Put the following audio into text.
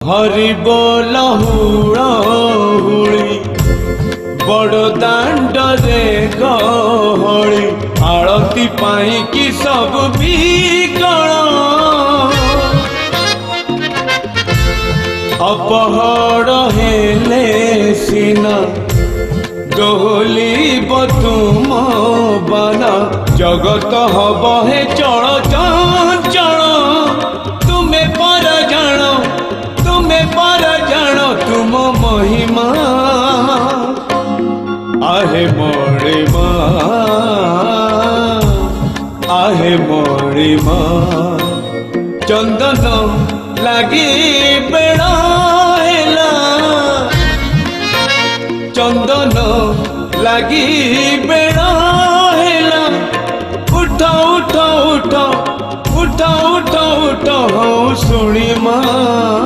हरि बोल हुड़ी बड़ दांड रे गहली आरती पाई कि सब बिकल अपहर हेले सिना डोलिब तुम बाना जगत हब हे चल चंचल तुम्हें पर जानो तुम महिमा आहे मणिमा चंदन लगी बेड़ा हेला चंदन लगी बेड़ा हेला उठ उठ उठ उठ उठ उठ हो सुनी माँ।